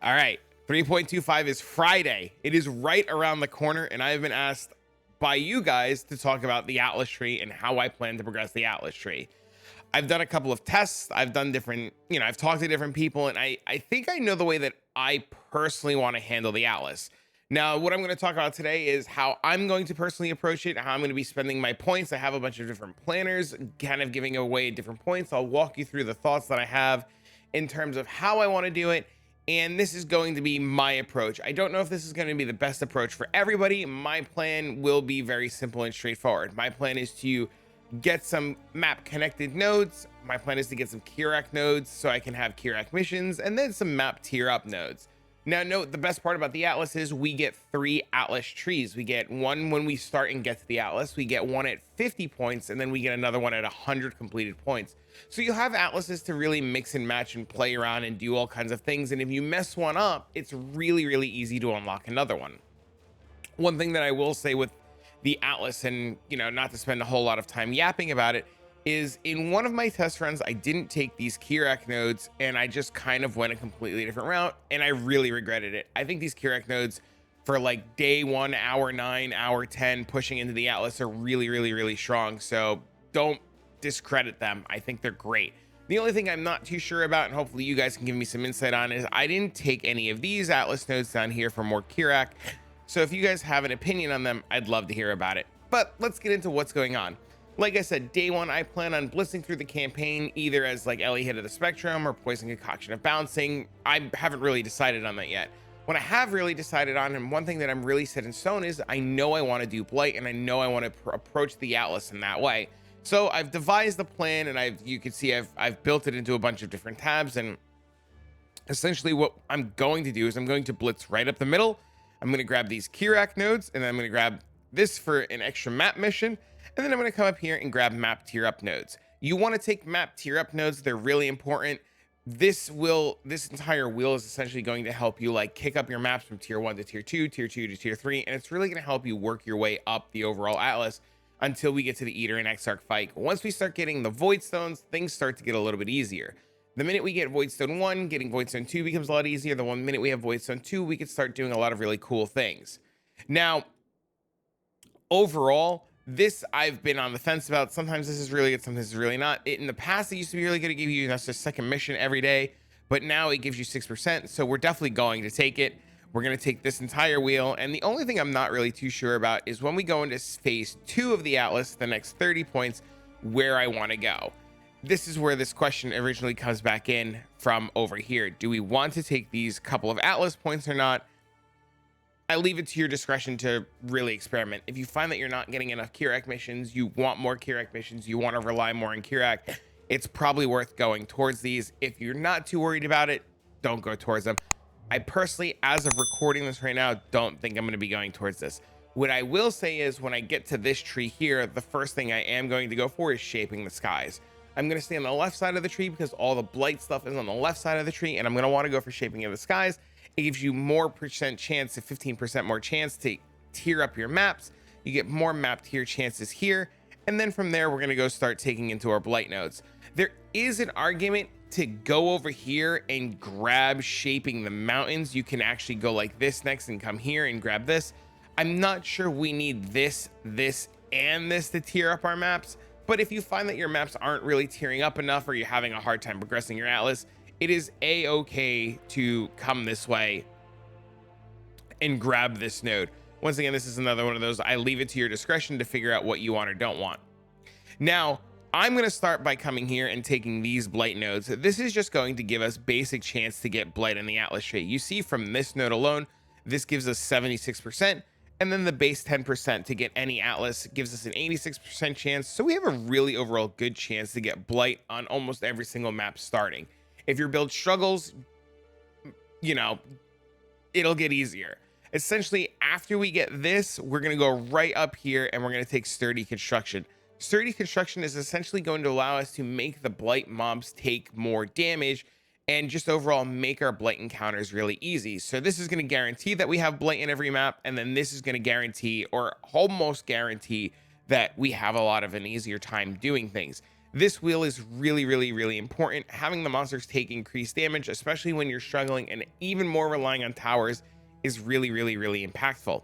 All right, 3.25 is Friday. It is right around the corner, and I have been asked by you guys to talk about the Atlas tree and how I plan to progress the Atlas tree. I've done a couple of tests. I've done different, I've talked to different people, and I think I know the way that I personally want to handle the Atlas. Now, what I'm going to talk about today is how I'm going to personally approach it, how I'm going to be spending my points. I have a bunch of different planners kind of giving away different points. I'll walk you through the thoughts that I have in terms of how I want to do it. And this is going to be my approach. I don't know if this is going to be the best approach for everybody. My plan will be very simple and straightforward. My plan is to get some map connected nodes. My plan is to get some Kirac nodes so I can have Kirac missions, and then some map tier up nodes. Now, note the best part about the Atlas is we get 3 Atlas trees. We get one when we start and get to the Atlas. We get one at 50 points, and then we get another one at 100 completed points. So you'll have Atlases to really mix and match and play around and do all kinds of things. And if you mess one up, it's really, really easy to unlock another one. One thing that I will say with the Atlas, and not to spend a whole lot of time yapping about it, is in one of my test runs, I didn't take these Kirac nodes, and I just kind of went a completely different route, and I really regretted it. I think these Kirac nodes for like day 1, hour 9, hour 10, pushing into the Atlas are really, really, really strong. So don't discredit them. I think they're great. The only thing I'm not too sure about, and hopefully you guys can give me some insight on, is I didn't take any of these Atlas nodes down here for more Kirac. So if you guys have an opinion on them, I'd love to hear about it. But let's get into what's going on. Like I said, day 1, I plan on blitzing through the campaign, either as like Ellie Hit of the Spectrum or Poison Concoction of Bouncing. I haven't really decided on that yet. What I have really decided on, and one thing that I'm really set in stone, is I know I want to do Blight, and I know I want to approach the Atlas in that way. So I've devised the plan, and you can see I've built it into a bunch of different tabs. And essentially what I'm going to do is I'm going to blitz right up the middle. I'm going to grab these Kirac nodes, and then I'm going to grab this for an extra map mission. And then I'm going to come up here and grab map tier up nodes. You want to take map tier up nodes. They're really important. This entire wheel is essentially going to help you like kick up your maps from tier 1 to tier 2, tier 2 to tier 3. And it's really going to help you work your way up the overall Atlas until we get to the Eater and Exarch fight. Once we start getting the Void Stones, things start to get a little bit easier. The minute we get Void Stone 1, getting Void Stone 2 becomes a lot easier. The one minute we have Void Stone 2, we can start doing a lot of really cool things. Now, overall, this I've been on the fence about. Sometimes this is really good, sometimes it's really not. In the past, it used to be really good to give you a second mission every day, but now it gives you 6%. So we're definitely going to take it. We're going to take this entire wheel. And the only thing I'm not really too sure about is when we go into phase 2 of the Atlas, the next 30 points, where I want to go. This is where this question originally comes back in from over here. Do we want to take these couple of Atlas points or not? I leave it to your discretion to really experiment. If you find that you're not getting enough Kirac missions, you want more Kirac missions, you want to rely more on Kirac, it's probably worth going towards these. If you're not too worried about it, don't go towards them. I personally, as of recording this right now, don't think I'm going to be going towards this. What I will say is when I get to this tree here, the first thing I am going to go for is Shaping the Skies. I'm going to stay on the left side of the tree because all the Blight stuff is on the left side of the tree, and I'm going to want to go for Shaping of the Skies. It gives you more chance, a 15% more chance to tier up your maps. You get more map tier chances here. And then from there, we're going to go start taking into our Blight nodes. There is an argument to go over here and grab Shaping the Mountains. You can actually go like this next and come here and grab this. I'm not sure we need this, and this to tier up our maps. But if you find that your maps aren't really tiering up enough, or you're having a hard time progressing your Atlas, it is a-okay to come this way and grab this node. Once again, this is another one of those, I leave it to your discretion to figure out what you want or don't want. Now, I'm going to start by coming here and taking these Blight nodes. This is just going to give us basic chance to get Blight in the Atlas tree. You see from this node alone, this gives us 76%, and then the base 10% to get any Atlas gives us an 86% chance. So we have a really overall good chance to get Blight on almost every single map starting. If your build struggles, it'll get easier. Essentially, after we get this, we're going to go right up here and we're going to take Sturdy Construction. Sturdy Construction is essentially going to allow us to make the Blight mobs take more damage and just overall make our Blight encounters really easy. So this is going to guarantee that we have Blight in every map, and then this is going to guarantee or almost guarantee that we have a lot of an easier time doing things. This wheel is really, really, really important. Having the monsters take increased damage, especially when you're struggling, and even more relying on towers, is really, really, really impactful.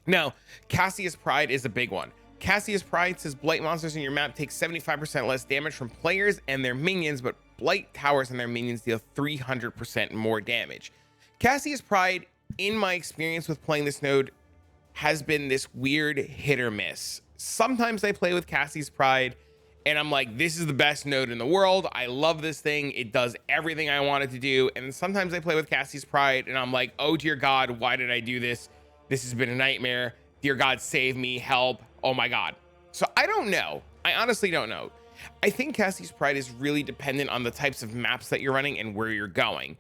Now, Cassius Pride is a big one. Cassius Pride says Blight monsters in your map take 75% less damage from players and their minions, but Blight towers and their minions deal 300% more damage. Cassius Pride, in my experience with playing this node, has been this weird hit or miss. Sometimes I play with Cassius Pride and I'm like, this is the best node in the world. I love this thing. It does everything I want it to do. And then sometimes I play with Cassius Pride and I'm like, oh dear God, why did I do this? This has been a nightmare. Dear God, save me, help. Oh my God. So I don't know. I honestly don't know. I think Cassius Pride is really dependent on the types of maps that you're running and where you're going.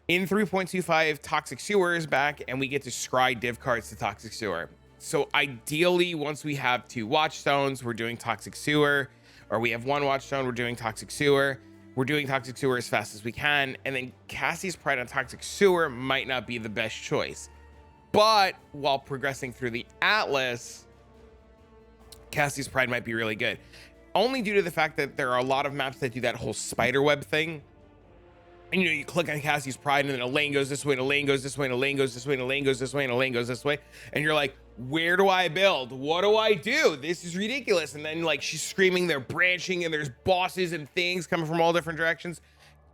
In 3.25, Toxic Sewer is back and we get to scry div cards to Toxic Sewer. So ideally, once we have 2 Watchstones, we're doing Toxic Sewer, or we have 1 Watchstone, we're doing Toxic Sewer. We're doing Toxic Sewer as fast as we can. And then Cassius Pride on Toxic Sewer might not be the best choice. But while progressing through the Atlas, Cassius Pride might be really good. Only due to the fact that there are a lot of maps that do that whole spiderweb thing. And you click on Cassius Pride and then a lane goes this way, and a lane goes this way, and a lane goes this way, and a lane goes this way, and a lane goes this way. And you're like, where do I build? What do I do? This is ridiculous. And then like she's screaming, they're branching and there's bosses and things coming from all different directions.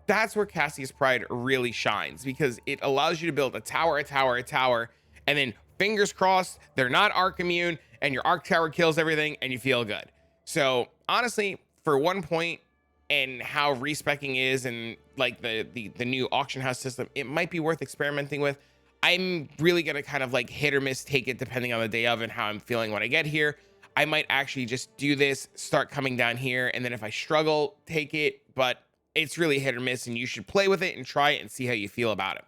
That's where Cassius Pride really shines, because it allows you to build a tower, a tower, a tower. And then fingers crossed, they're not arc immune and your arc tower kills everything and you feel good. So honestly, for 1 point and how respecking is and like the new auction house system, it might be worth experimenting with. I'm really going to kind of like hit or miss take it depending on the day of and how I'm feeling when I get here. I might actually just do this, start coming down here, and then if I struggle, take it. But it's really hit or miss, and you should play with it and try it and see how you feel about it.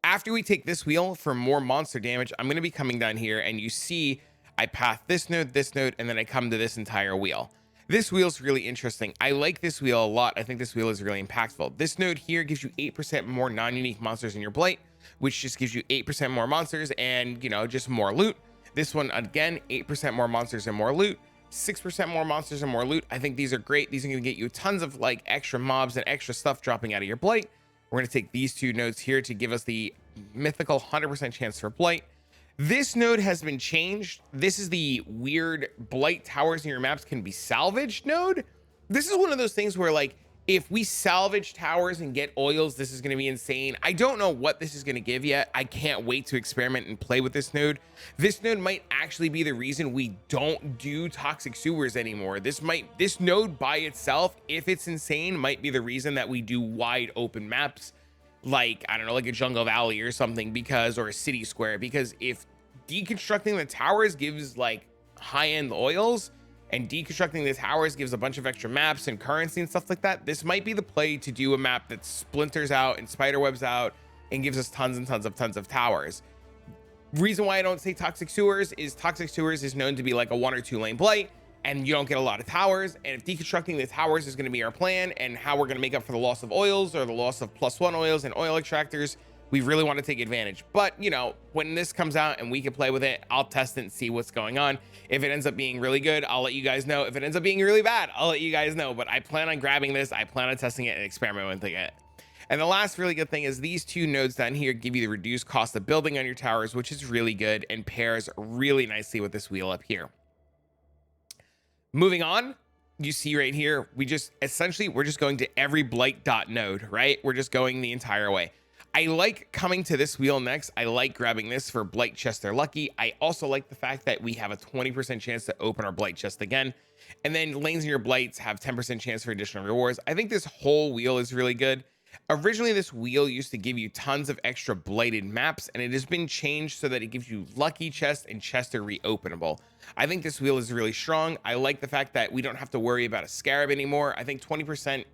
After we take this wheel for more monster damage, I'm going to be coming down here, and you see I path this node, and then I come to this entire wheel. This wheel is really interesting. I like this wheel a lot. I think this wheel is really impactful. This node here gives you 8% more non-unique monsters in your Blight, which just gives you 8% more monsters and, you know, just more loot. This one, again, 8% more monsters and more loot, 6% more monsters and more loot. I think these are great. These are going to get you tons of like extra mobs and extra stuff dropping out of your Blight. We're going to take these 2 nodes here to give us the mythical 100% chance for Blight. This node has been changed. This is the weird Blight towers in your maps can be salvaged node. This is one of those things where like, if we salvage towers and get oils, this is going to be insane. I don't know what this is going to give yet. I can't wait to experiment and play with this node. This node might actually be the reason we don't do Toxic Sewers anymore. This node by itself, if it's insane, might be the reason that we do wide open maps. Like, I don't know, like a Jungle Valley or something, or a City Square, because if deconstructing the towers gives like high-end oils and deconstructing the towers gives a bunch of extra maps and currency and stuff like that, this might be the play to do a map that splinters out and spiderwebs out and gives us tons of towers. Reason why I don't say Toxic Sewers is known to be like a 1 or 2 lane Blight, and you don't get a lot of towers. And if deconstructing the towers is going to be our plan and how we're going to make up for the loss of oils or the loss of +1 oils and oil extractors, we really want to take advantage. But you know, when this comes out and we can play with it, I'll test it and see what's going on. If it ends up being really good, I'll let you guys know. If it ends up being really bad, I'll let you guys know. But I plan on grabbing this. I plan on testing it and experimenting it. And the last really good thing is these 2 nodes down here give you the reduced cost of building on your towers, which is really good and pairs really nicely with this wheel up here. Moving on, you see right here, we're just going to every Blight dot node, right? We're just going the entire way. I like coming to this wheel next. I like grabbing this for Blight chest they're lucky. I also like the fact that we have a 20% chance to open our Blight chest again. And then lanes in your Blights have 10% chance for additional rewards. I think this whole wheel is really good. Originally, this wheel used to give you tons of extra blighted maps, and it has been changed so that it gives you lucky chests and chests are reopenable. I think this wheel is really strong. I like the fact that we don't have to worry about a scarab anymore. I think 20%,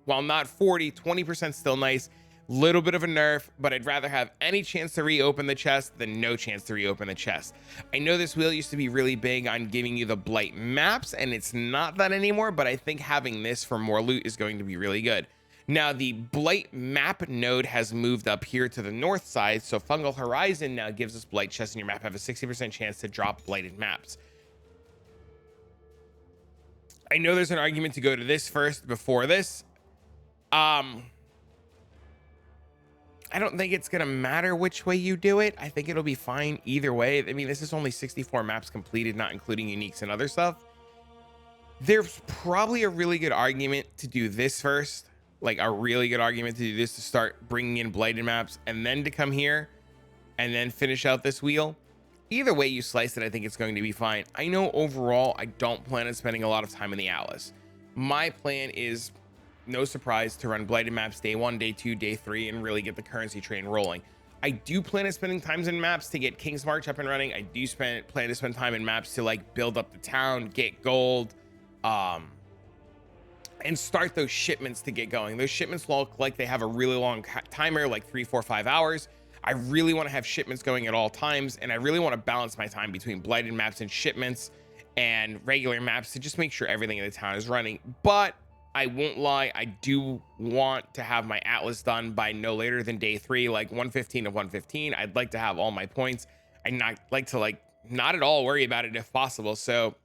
while not 40, 20% still nice. Little bit of a nerf, but I'd rather have any chance to reopen the chest than no chance to reopen the chest. I know this wheel used to be really big on giving you the Blight maps, and it's not that anymore, but I think having this for more loot is going to be really good. Now, the Blight map node has moved up here to the north side, so Fungal Horizon now gives us Blight chests in your map have a 60% chance to drop blighted maps. I know there's an argument to go to this first before this. I don't think it's gonna matter which way you do it. I think it'll be fine either way. I mean, this is only 64 maps completed, not including uniques and other stuff. There's probably a really good argument to do this first, like a really good argument to do this, to start bringing in blighted maps and then to come here and then finish out this wheel. Either way you slice it, I think it's going to be fine. I know overall I don't plan on spending a lot of time in the Atlas. My plan is, no surprise, to run blighted maps day 1, day 2, day 3, and really get the currency train rolling. I do plan on spending times in maps to get King's March up and running. I do plan to spend time in maps to like build up the town, get gold, and start those shipments to get going. Those shipments look like they have a really long timer, like 3, 4, 5 hours. I really want to have shipments going at all times, and I really want to balance my time between blighted maps and shipments and regular maps to just make sure everything in the town is running. But I won't lie, I do want to have my Atlas done by no later than day 3, like 115 of 115. I'd like to have all my points. I'd not like to not at all worry about it if possible. So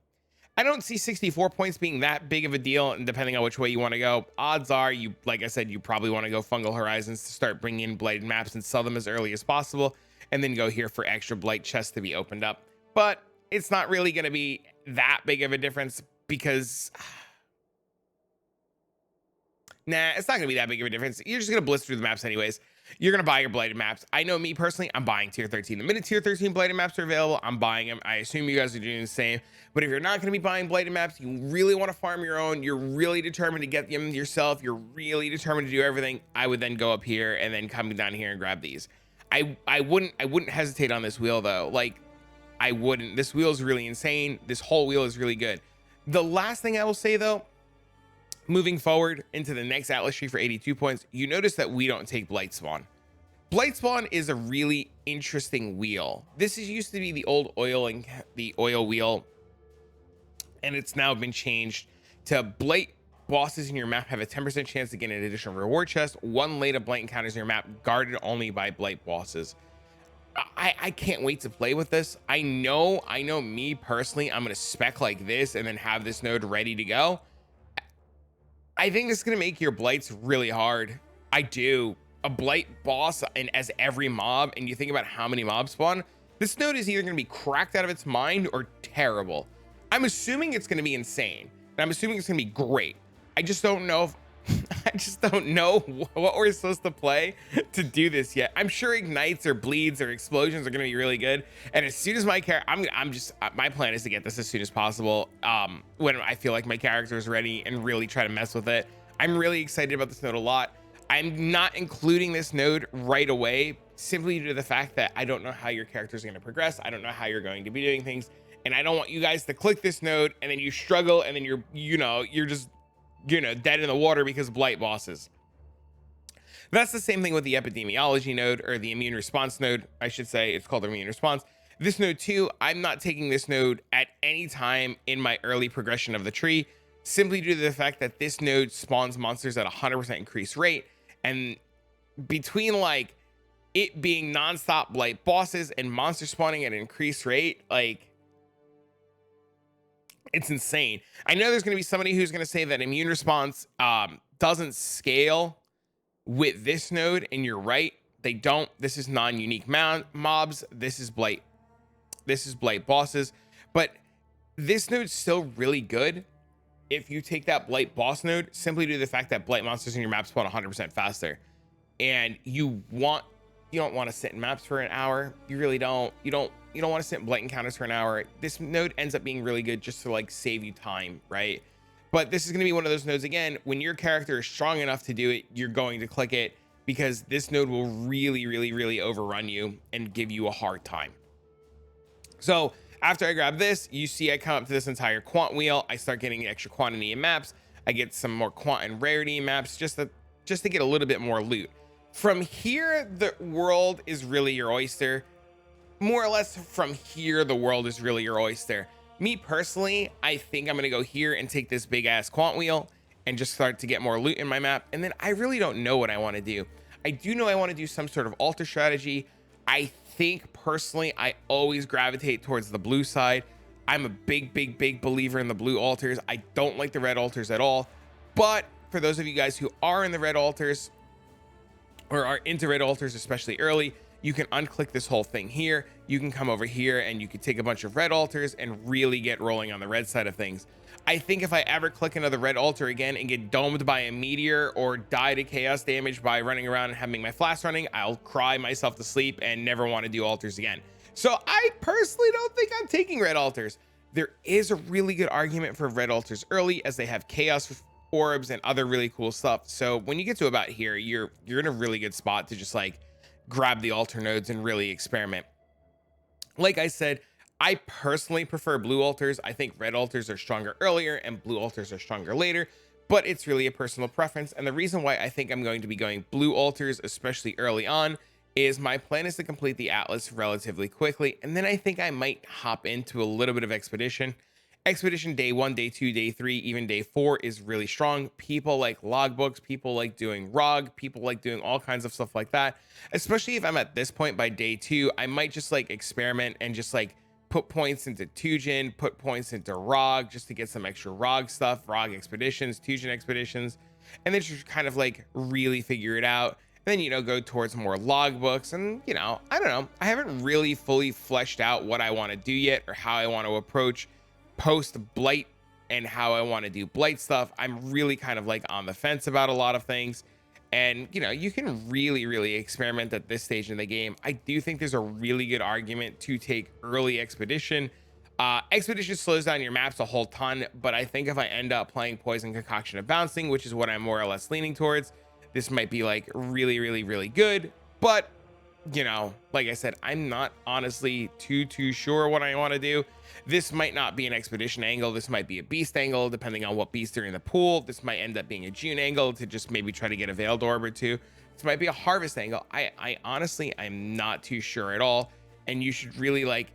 I don't see 64 points being that big of a deal, and depending on which way you want to go, odds are you, like I said, you probably want to go Fungal Horizons to start bringing in blighted maps and sell them as early as possible, and then go here for extra blight chests to be opened up. But it's not really going to be that big of a difference because nah, it's not gonna be that big of a difference. You're just gonna blitz through the maps anyways. You're gonna buy your blighted maps. I know me personally, I'm buying tier 13. The minute tier 13 blighted maps are available, I'm buying them. I assume you guys are doing the same. But if you're not gonna be buying blighted maps, you really want to farm your own, you're really determined to get them yourself, you're really determined to do everything, I would then go up here and then come down here and grab these. I wouldn't hesitate on this wheel though. Like, I wouldn't. This wheel is really insane. This whole wheel is really good. The last thing I will say though, moving forward into the next Atlas tree for 82 points, you notice that we don't take Blight Spawn. Blight Spawn is a really interesting wheel. This used to be the old oil wheel, and it's now been changed to Blight bosses in your map have a 10% chance to get an additional reward chest. 1 lane of Blight encounters in your map guarded only by Blight bosses. I can't wait to play with this. I know me personally, I'm gonna spec like this and then have this node ready to go. I think this is gonna make your blights really hard. I do. A blight boss and as every mob, and you think about how many mobs spawn, this node is either gonna be cracked out of its mind or terrible. I'm assuming it's gonna be insane, and I'm assuming it's gonna be great. I just don't know if I just don't know what we're supposed to play to do this yet. I'm sure ignites or bleeds or explosions are gonna be really good, and as soon as my my plan is to get this as soon as possible, when I feel like my character is ready, and really try to mess with it. I'm really excited about this node a lot. I'm not including this node right away simply due to the fact that I don't know how your character is going to progress. I don't know how you're going to be doing things, and I don't want you guys to click this node and then you struggle and then you're just dead in the water because of blight bosses. That's the same thing with the epidemiology node, or the immune response node, I should say. It's called the immune response. This node too, I'm not taking this node at any time in my early progression of the tree, simply due to the fact that this node spawns monsters at 100% increased rate, and between like it being non-stop blight bosses and monster spawning at an increased rate, like, it's insane. I know there's going to be somebody who's going to say that immune response doesn't scale with this node, and you're right, they don't. This is non-unique mobs. This is blight bosses, but this node's still really good if you take that blight boss node, simply due to the fact that blight monsters in your map spawn 100% faster, and you don't want to sit in maps for an hour. You really don't. You don't want to sit in blight encounters for an hour. This node ends up being really good just to like save you time, right? But this is going to be one of those nodes, again, when your character is strong enough to do it, you're going to click it, because this node will really overrun you and give you a hard time. So after I grab this, you see I come up to this entire quant wheel. I start getting the extra quantity in maps. I get some more quant and rarity in maps just to get a little bit more loot. From here, the world is really your oyster. More or less from here, the world is really your oyster. Me personally, I think I'm gonna go here and take this big ass quant wheel and just start to get more loot in my map. And then I really don't know what I want to do. I do know I want to do some sort of altar strategy. I think personally, I always gravitate towards the blue side. I'm a big believer in the blue altars. I don't like the red altars at all. But for those of you guys who are in the red altars or are into red altars, especially early, you can unclick this whole thing here. You can come over here and you can take a bunch of red altars and really get rolling on the red side of things. I think if I ever click another red altar again and get domed by a meteor or die to chaos damage by running around and having my flash running, I'll cry myself to sleep and never want to do altars again. So I personally don't think I'm taking red altars. There is a really good argument for red altars early, as they have chaos orbs and other really cool stuff. So when you get to about here, you're in a really good spot to just like grab the altar nodes and really experiment. Like I said, I personally prefer blue altars. I think red altars are stronger earlier and blue altars are stronger later, but it's really a personal preference. And the reason why I think I'm going to be going blue altars, especially early on, is my plan is to complete the Atlas relatively quickly. And then I think I might hop into a little bit of Expedition. Expedition day 1, day 2, day 3, even day 4 is really strong. People like logbooks, people like doing ROG, people like doing all kinds of stuff like that. Especially if I'm at this point by day 2, I might just like experiment and just like put points into Tujin, put points into ROG just to get some extra ROG stuff, ROG expeditions, Tujin expeditions, and then just kind of like really figure it out. And then, you know, go towards more logbooks. And, you know, I don't know. I haven't really fully fleshed out what I want to do yet or how I want to approach post Blight and how I want to do Blight stuff. I'm really kind of like on the fence about a lot of things. And, you know, you can really experiment at this stage in the game. I do think there's a really good argument to take early Expedition. Expedition slows down your maps a whole ton, but I think if I end up playing Poison Concoction of Bouncing, which is what I'm more or less leaning towards, this might be like really good. But, you know, like I said, I'm not honestly too sure what I want to do. This might not be an Expedition angle. This might be a Beast angle, depending on what beasts are in the pool. This might end up being a June angle to just maybe try to get a Veiled Orb or two. This might be a Harvest angle. I honestly, I'm not too sure at all. And you should really like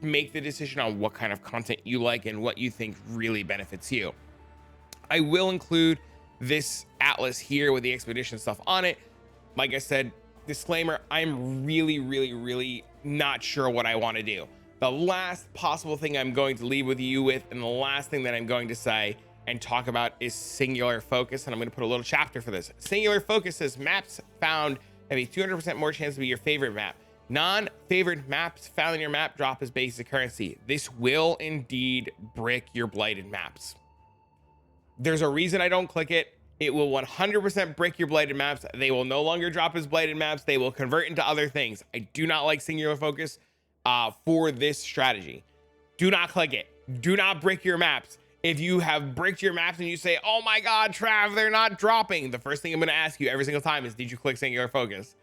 make the decision on what kind of content you like and what you think really benefits you. I will include this Atlas here with the Expedition stuff on it. Like I said, disclaimer, I'm really not sure what I want to do. The last possible thing I'm going to leave with you with, and the last thing that I'm going to say and talk about, is singular focus. And I'm going to put a little chapter for this. Singular focus says maps found have a 200% more chance to be your favorite map. Non-favorite maps found in your map drop as basic currency. This will indeed brick your blighted maps. There's a reason I don't click it. It will 100% brick your blighted maps. They will no longer drop as blighted maps. They will convert into other things. I do not like singular focus for this strategy. Do not click it. Do not brick your maps. If you have bricked your maps and you say, oh my God, Trav, they're not dropping, the first thing I'm going to ask you every single time is, did you click singular focus?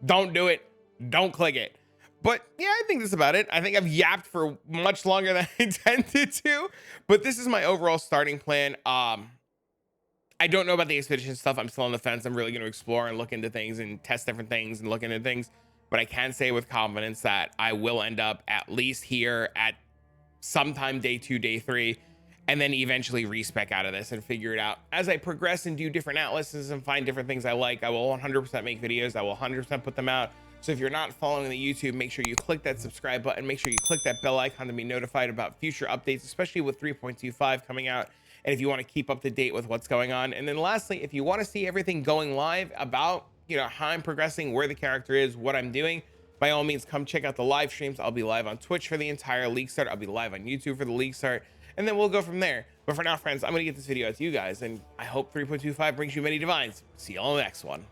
Don't do it. Don't click it. But yeah, I think that's about it. I think I've yapped for much longer than I intended to, but this is my overall starting plan. I don't know about the Expedition stuff. I'm still on the fence. I'm really going to explore and look into things and test different things and look into things. But I can say with confidence that I will end up at least here at sometime day 2, day 3, and then eventually respec out of this and figure it out. As I progress and do different atlases and find different things I like, I will 100% make videos. I will 100% put them out. So if you're not following the YouTube, make sure you click that subscribe button. Make sure you click that bell icon to be notified about future updates, especially with 3.25 coming out. And if you want to keep up to date with what's going on. And then lastly, if you want to see everything going live about, you know, how I'm progressing, where the character is, what I'm doing, by all means, come check out the live streams. I'll be live on Twitch for the entire league start. I'll be live on YouTube for the league start. And then we'll go from there. But for now, friends, I'm going to get this video out to you guys. And I hope 3.25 brings you many divines. See you all in the next one.